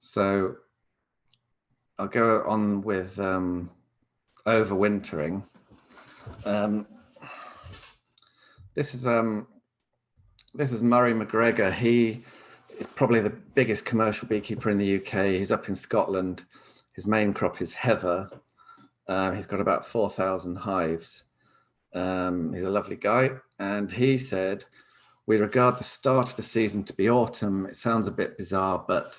So I'll go on with overwintering. This is Murray McGregor. He is probably the biggest commercial beekeeper in the UK. He's up in Scotland. His main crop is heather. He's got about 4,000 hives. He's a lovely guy. And he said, we regard the start of the season to be autumn. It sounds a bit bizarre, but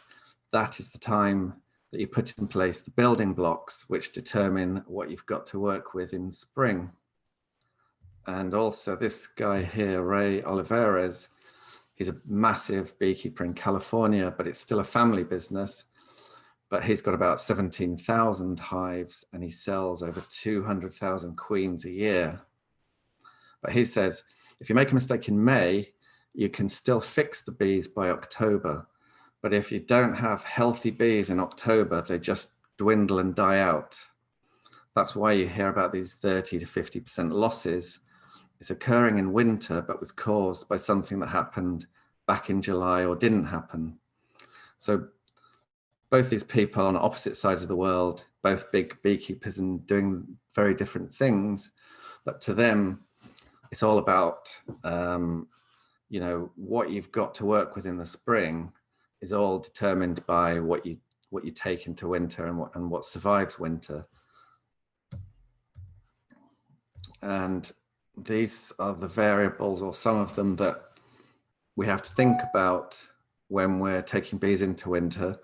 that is the time that you put in place the building blocks which determine what you've got to work with in spring. And also this guy here, Ray Olivares, he's a massive beekeeper in California, but it's still a family business. But he's got about 17,000 hives and he sells over 200,000 queens a year. But he says, if you make a mistake in May, you can still fix the bees by October. But if you don't have healthy bees in October, they just dwindle and die out. That's why you hear about these 30 to 50% losses. It's occurring in winter, but was caused by something that happened back in July or didn't happen. So both these people on opposite sides of the world, both big beekeepers and doing very different things, but to them, it's all about, what you've got to work with in the spring is all determined by what you take into winter and what survives winter. And these are the variables, or some of them, that we have to think about when we're taking bees into winter.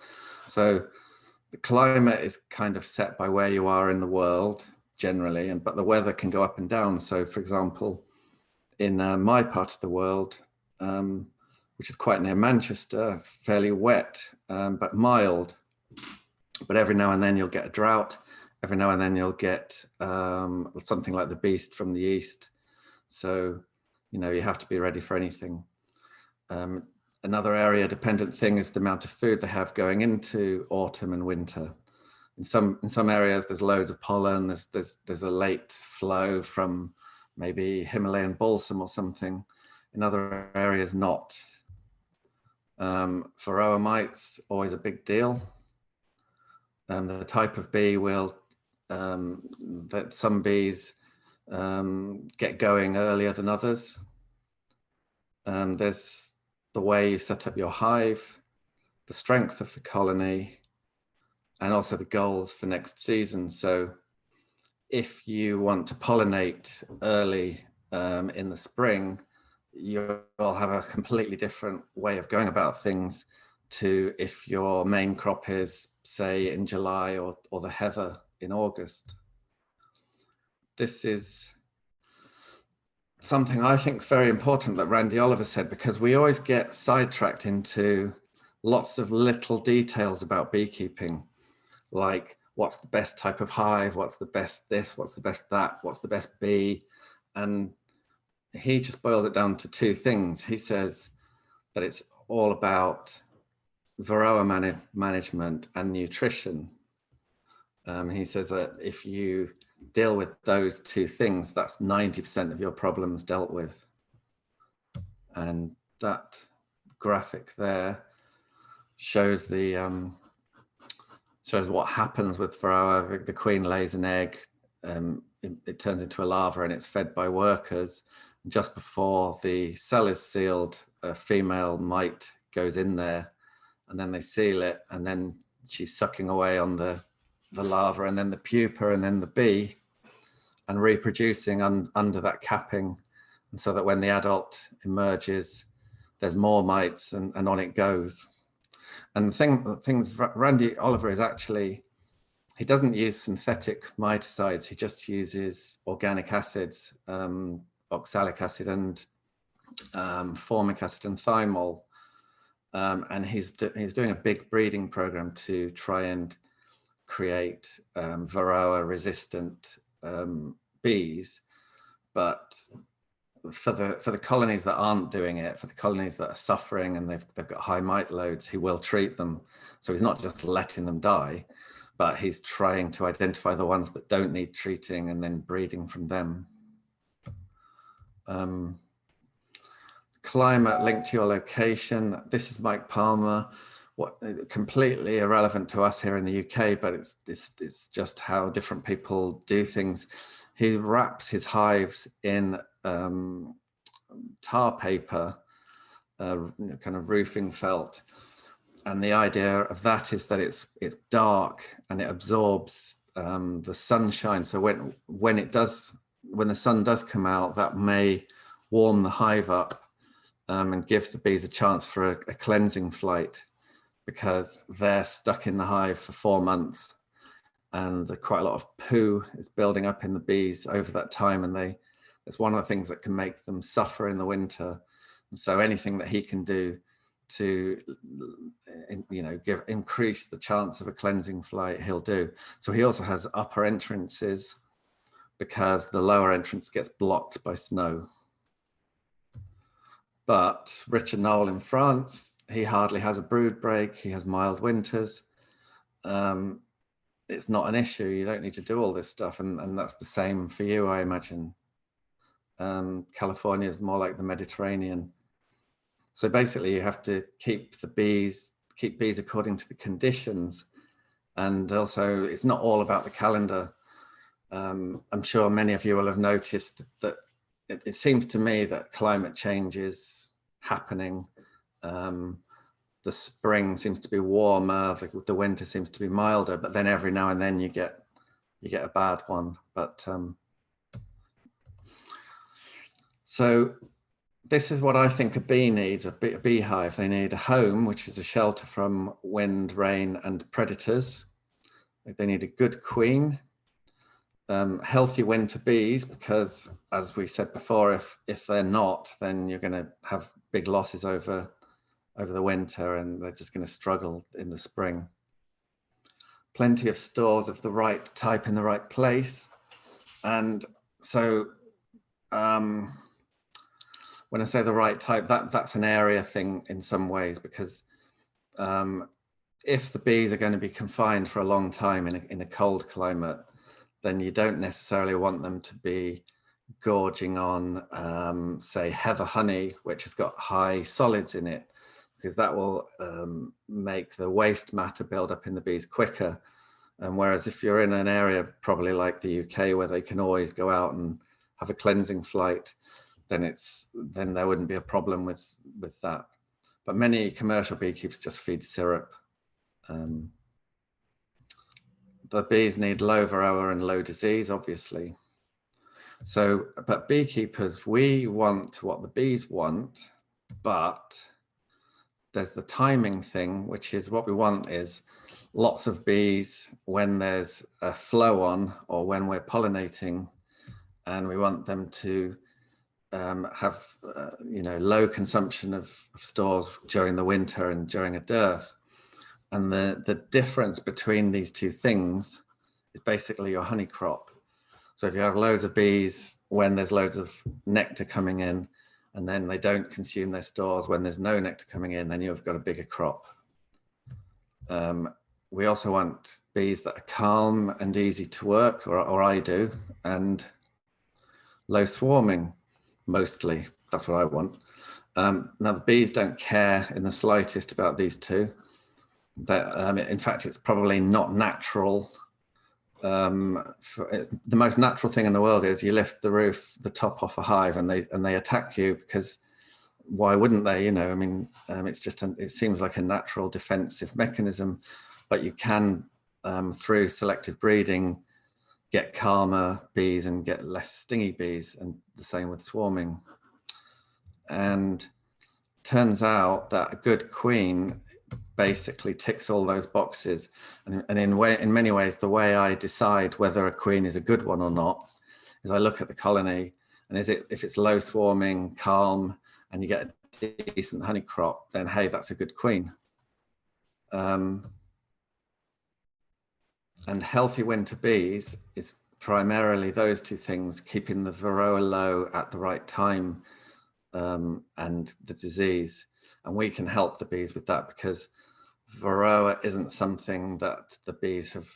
So the climate is kind of set by where you are in the world generally, but the weather can go up and down. So for example, in my part of the world, which is quite near Manchester, it's fairly wet, but mild. But every now and then you'll get a drought. Every now and then you'll get something like the beast from the east. So, you have to be ready for anything. Another area dependent thing is the amount of food they have going into autumn and winter. In some areas, there's loads of pollen. There's a late flow from maybe Himalayan balsam or something. In other areas, not. Varroa mites, always a big deal. The type of bee will, that some bees get going earlier than others. There's the way you set up your hive, the strength of the colony, and also the goals for next season. So if you want to pollinate early in the spring, you'll have a completely different way of going about things to if your main crop is, say, in July or the heather in August. This is something I think is very important that Randy Oliver said, because we always get sidetracked into lots of little details about beekeeping, like what's the best type of hive, what's the best this, what's the best that, what's the best bee. And he just boils it down to two things. He says that it's all about varroa management and nutrition. He says that if you deal with those two things, that's 90% of your problems dealt with. And that graphic there shows shows what happens with varroa. The queen lays an egg, it turns into a larva and it's fed by workers. Just before the cell is sealed, a female mite goes in there and then they seal it, and then she's sucking away on the larva and then the pupa and then the bee, and reproducing under that capping. And so that when the adult emerges, there's more mites and on it goes. And the things Randy Oliver is actually, he doesn't use synthetic miticides, he just uses organic acids, oxalic acid and formic acid and thymol. And he's doing a big breeding program to try and create varroa resistant bees. But for the colonies that aren't doing it, for the colonies that are suffering and they've got high mite loads, he will treat them. So he's not just letting them die, but he's trying to identify the ones that don't need treating and then breeding from them. Climate linked to your location. This is Mike Palmer. what completely irrelevant to us here in the UK, but it's just how different people do things. He wraps his hives in tar paper, kind of roofing felt, and the idea of that is that it's dark and it absorbs the sunshine. So when the sun does come out, that may warm the hive up and give the bees a chance for a cleansing flight, because they're stuck in the hive for 4 months and quite a lot of poo is building up in the bees over that time, and it's one of the things that can make them suffer in the winter. And so anything that he can do to increase the chance of a cleansing flight, he'll do. So he also has upper entrances because the lower entrance gets blocked by snow. But Richard Noel in France, he hardly has a brood break. He has mild winters. It's not an issue. You don't need to do all this stuff. And that's the same for you, I imagine. California is more like the Mediterranean. So basically you have to keep bees according to the conditions. And also it's not all about the calendar. I'm sure many of you will have noticed that it seems to me that climate change is happening. The spring seems to be warmer, the winter seems to be milder, but then every now and then you get a bad one. But so this is what I think a bee needs, a beehive. They need a home, which is a shelter from wind, rain, and predators. They need a good queen. Healthy winter bees, because as we said before, if they're not, then you're going to have big losses over the winter, and they're just going to struggle in the spring. Plenty of stores of the right type in the right place. And so when I say the right type, that's an area thing in some ways, because if the bees are going to be confined for a long time in a cold climate, then you don't necessarily want them to be gorging on, say, heather honey, which has got high solids in it, because that will make the waste matter build up in the bees quicker. Whereas if you're in an area probably like the UK, where they can always go out and have a cleansing flight, then there wouldn't be a problem with that. But many commercial beekeepers just feed syrup. The bees need low varroa and low disease, obviously. So, but beekeepers, we want what the bees want, but there's the timing thing, which is what we want is lots of bees when there's a flow on or when we're pollinating, and we want them to have low consumption of stores during the winter and during a dearth. And the difference between these two things is basically your honey crop. So if you have loads of bees when there's loads of nectar coming in, and then they don't consume their stores when there's no nectar coming in, then you've got a bigger crop. We also want bees that are calm and easy to work, or I do, and low swarming, mostly. That's what I want. Now the bees don't care in the slightest about these two. In fact, it's probably not natural. The most natural thing in the world is you lift the top off a hive, and they attack you, because why wouldn't they? I mean, it seems like a natural defensive mechanism, but you can, through selective breeding, get calmer bees and get less stingy bees, and the same with swarming. And turns out that a good queen basically ticks all those boxes. And in many ways, the way I decide whether a queen is a good one or not is I look at the colony, and if it's low swarming, calm, and you get a decent honey crop, then hey, that's a good queen. And healthy winter bees is primarily those two things, keeping the varroa low at the right time, and the disease. And we can help the bees with that, because varroa isn't something that the bees have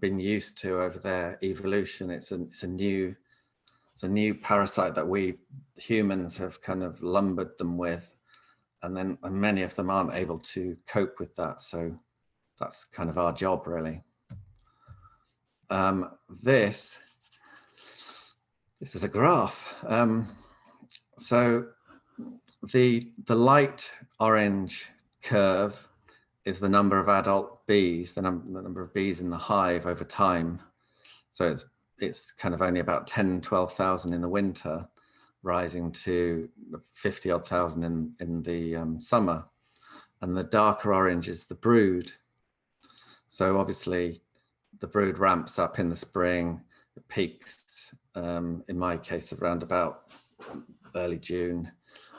been used to over their evolution. It's a new parasite that we humans have kind of lumbered them with. and many of them aren't able to cope with that. So that's kind of our job, really. This is a graph. So the light orange curve is the number of adult bees, the number of bees in the hive over time. So it's kind of only about 10, 12,000 in the winter, rising to 50 odd thousand in the summer. And the darker orange is the brood. So obviously the brood ramps up in the spring, it peaks, in my case, around about early June.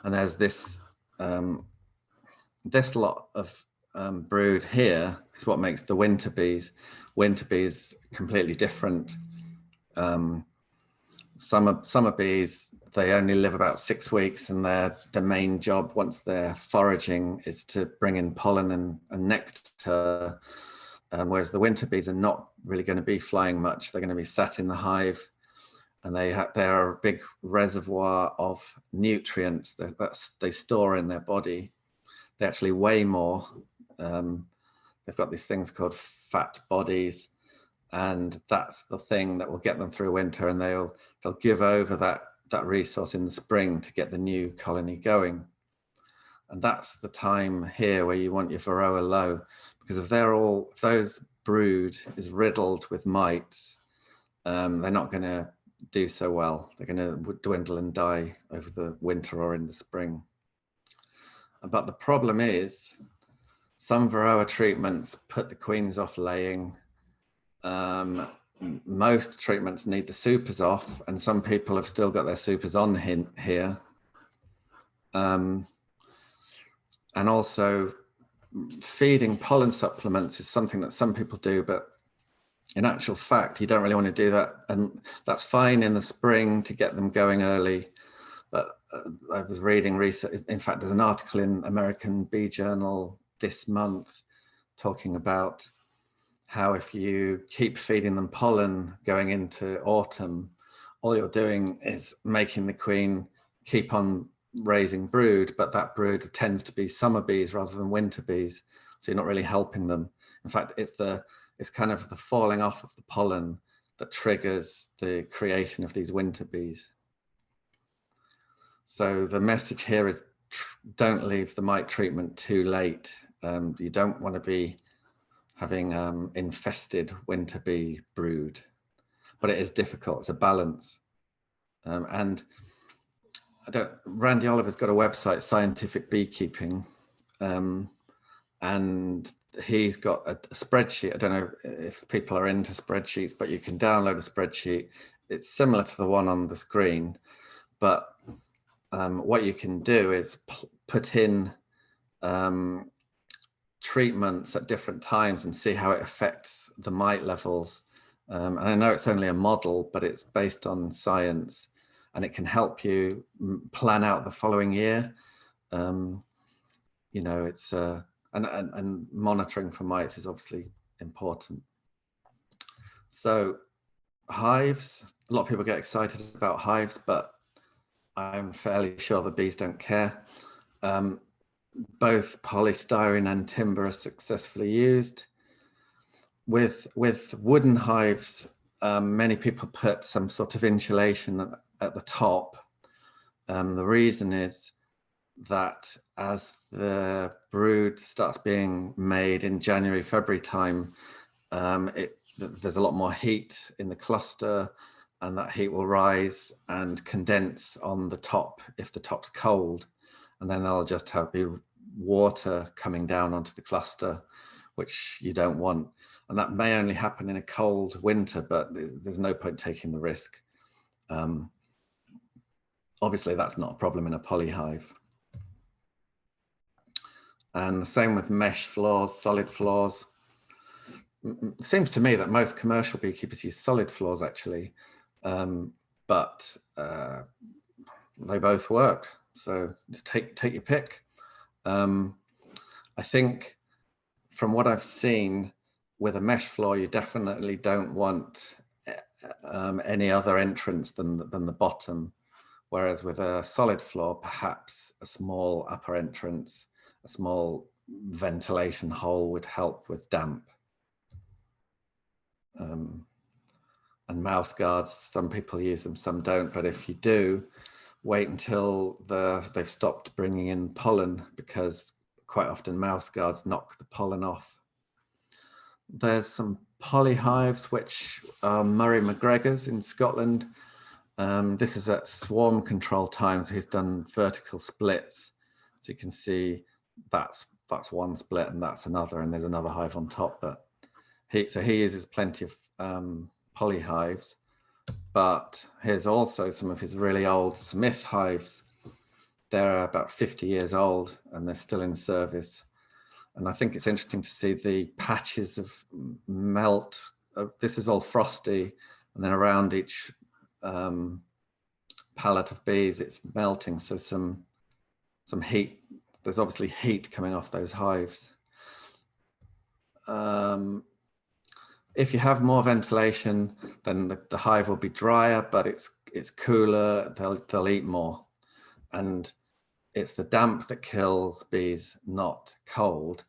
And there's this this lot of brood here is what makes the winter bees. Winter bees completely different. Summer bees, they only live about 6 weeks, and their main job once they're foraging is to bring in pollen and nectar. Whereas the winter bees are not really going to be flying much. They're going to be sat in the hive, and they are a big reservoir of nutrients that they store in their body. They actually weigh more. They've got these things called fat bodies, and that's the thing that will get them through winter, and they'll give over that resource in the spring to get the new colony going. And that's the time here where you want your Varroa low, because if those brood is riddled with mites, they're not going to do so well. They're going to dwindle and die over the winter or in the spring. But the problem is some Varroa treatments put the queens off laying. Most treatments need the supers off, and some people have still got their supers on here. And also feeding pollen supplements is something that some people do, but in actual fact, you don't really want to do that. And that's fine in the spring to get them going early. But I was reading research. In fact, there's an article in American Bee Journal this month talking about how if you keep feeding them pollen going into autumn, all you're doing is making the queen keep on raising brood, but that brood tends to be summer bees rather than winter bees. So you're not really helping them. In fact, it's kind of the falling off of the pollen that triggers the creation of these winter bees. So the message here is don't leave the mite treatment too late. You don't want to be having infested winter bee brood, but it is difficult. It's a balance. And Randy Oliver's got a website, Scientific Beekeeping, and he's got a spreadsheet. I don't know if people are into spreadsheets, but you can download a spreadsheet. It's similar to the one on the screen, but what you can do is put in treatments at different times and see how it affects the mite levels. And I know it's only a model, but it's based on science, and it can help you plan out the following year. You know, it's and monitoring for mites is obviously important. So hives, a lot of people get excited about hives, but I'm fairly sure the bees don't care. Both polystyrene and timber are successfully used. With wooden hives, many people put some sort of insulation at the top. The reason is that as the brood starts being made in January, February time, there's a lot more heat in the cluster, and that heat will rise and condense on the top if the top's cold, and then there'll just be water coming down onto the cluster, which you don't want. And that may only happen in a cold winter, but there's no point taking the risk. Obviously, that's not a problem in a polyhive. And the same with mesh floors, solid floors. It seems to me that most commercial beekeepers use solid floors, actually, but they both work. So just take your pick. I think from what I've seen with a mesh floor, you definitely don't want any other entrance than the bottom, Whereas with a solid floor, perhaps a small upper entrance, a small ventilation hole would help with damp. And mouse guards, some people use them, some don't. But if you do, wait until they've stopped bringing in pollen, because quite often mouse guards knock the pollen off. There's some polyhives, which are Murray McGregor's in Scotland. This is at swarm control time, so he's done vertical splits. So you can see that's one split and that's another, and there's another hive on top. But he uses plenty of polyhives. But here's also some of his really old Smith hives. They're about 50 years old and they're still in service. And I think it's interesting to see the patches of melt. This is all frosty, and then around each pallet of bees, it's melting. So some heat, there's obviously heat coming off those hives. If you have more ventilation, then the hive will be drier, but it's cooler, they'll eat more. And it's the damp that kills bees, not cold.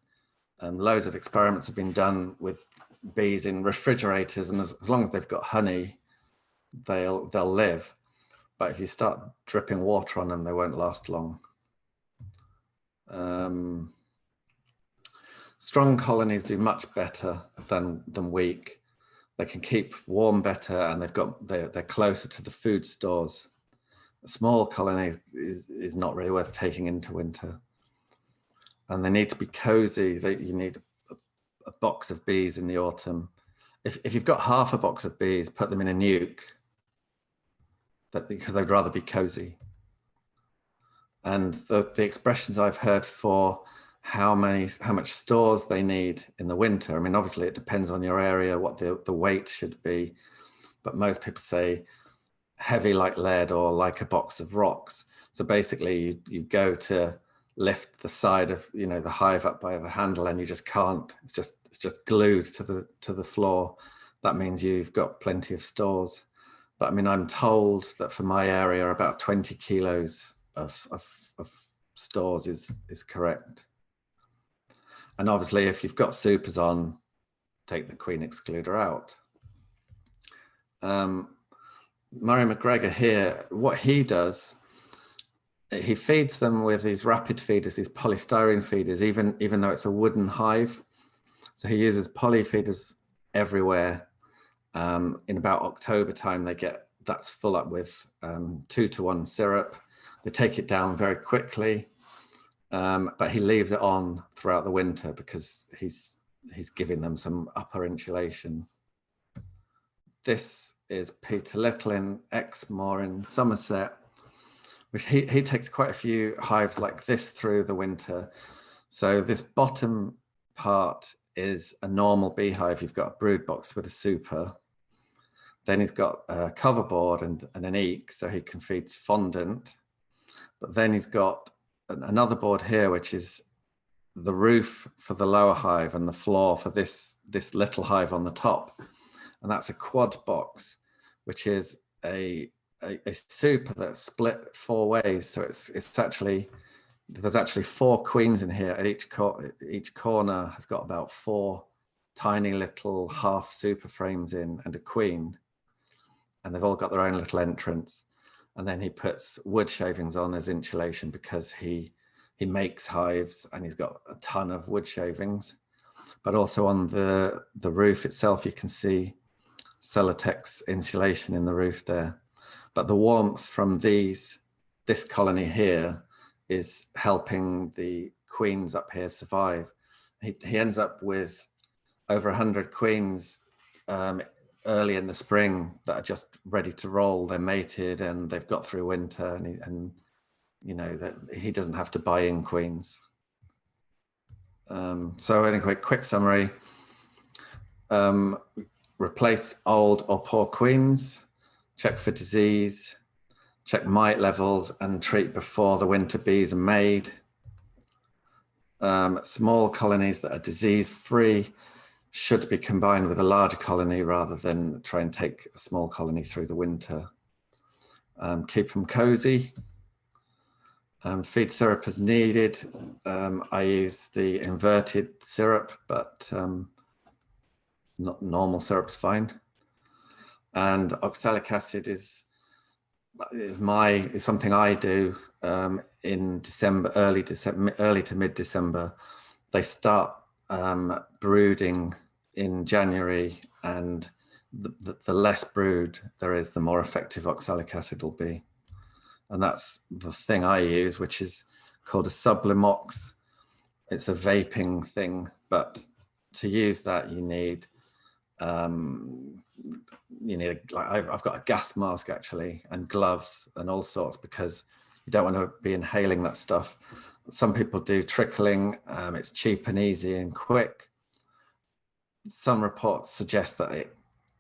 And loads of experiments have been done with bees in refrigerators, and as long as they've got honey, they'll live. But if you start dripping water on them, they won't last long. Strong colonies do much better than weak. They can keep warm better, and they're closer to the food stores. A small colony is not really worth taking into winter. And they need to be cozy. You need a box of bees in the autumn. If you've got half a box of bees, put them in a nuke, because they'd rather be cozy. And the expressions I've heard for how much stores they need in the winter, I mean, obviously it depends on your area, what the weight should be, but most people say heavy like lead or like a box of rocks. So basically you go to lift the side of the hive up by the handle, and you just can't. It's just glued to the floor. That means you've got plenty of stores. But I mean, I'm told that for my area, about 20 kilos of stores is correct. And obviously, if you've got supers on, take the queen excluder out. Murray McGregor here, what he does, he feeds them with these rapid feeders, these polystyrene feeders, even though it's a wooden hive. So he uses poly feeders everywhere. In about October time, that's full up with 2-to-1 syrup. They take it down very quickly, but he leaves it on throughout the winter because he's giving them some upper insulation. This is Peter Little in Exmoor in Somerset, which he takes quite a few hives like this through the winter. So this bottom part is a normal beehive. You've got a brood box with a super. Then he's got a cover board and an eek, so he can feed fondant. But then he's got another board here, which is the roof for the lower hive and the floor for this little hive on the top. And that's a quad box, which is a super that's split 4 ways. So there's actually 4 queens in here. At each corner has got about 4 tiny little half super frames in and a queen. And they've all got their own little entrance. And then he puts wood shavings on as insulation because he makes hives and he's got a ton of wood shavings. But also on the roof itself, you can see Celotex insulation in the roof there. But the warmth from this colony here is helping the queens up here survive. He ends up with over 100 queens early in the spring that are just ready to roll. They're mated and they've got through winter, and that he doesn't have to buy in queens. So anyway, quick summary. Replace old or poor queens, check for disease, check mite levels, and treat before the winter bees are made. Small colonies that are disease-free should be combined with a larger colony rather than try and take a small colony through the winter. Keep them cozy. Feed syrup as needed. I use the inverted syrup, but not normal syrup's fine. And oxalic acid is something I do in December, early to mid-December. They start brooding in January, and the less brood there is, the more effective oxalic acid will be. And that's the thing I use, which is called a Sublimox. It's a vaping thing, but to use that you need I've got a gas mask actually, and gloves and all sorts, because you don't want to be inhaling that stuff. Some people do trickling. It's cheap and easy and quick. Some reports suggest that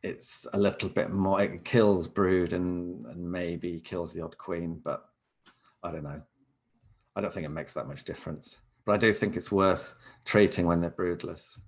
it's a little bit more, it kills brood and maybe kills the odd queen, but I don't know. I don't think it makes that much difference, but I do think it's worth treating when they're broodless.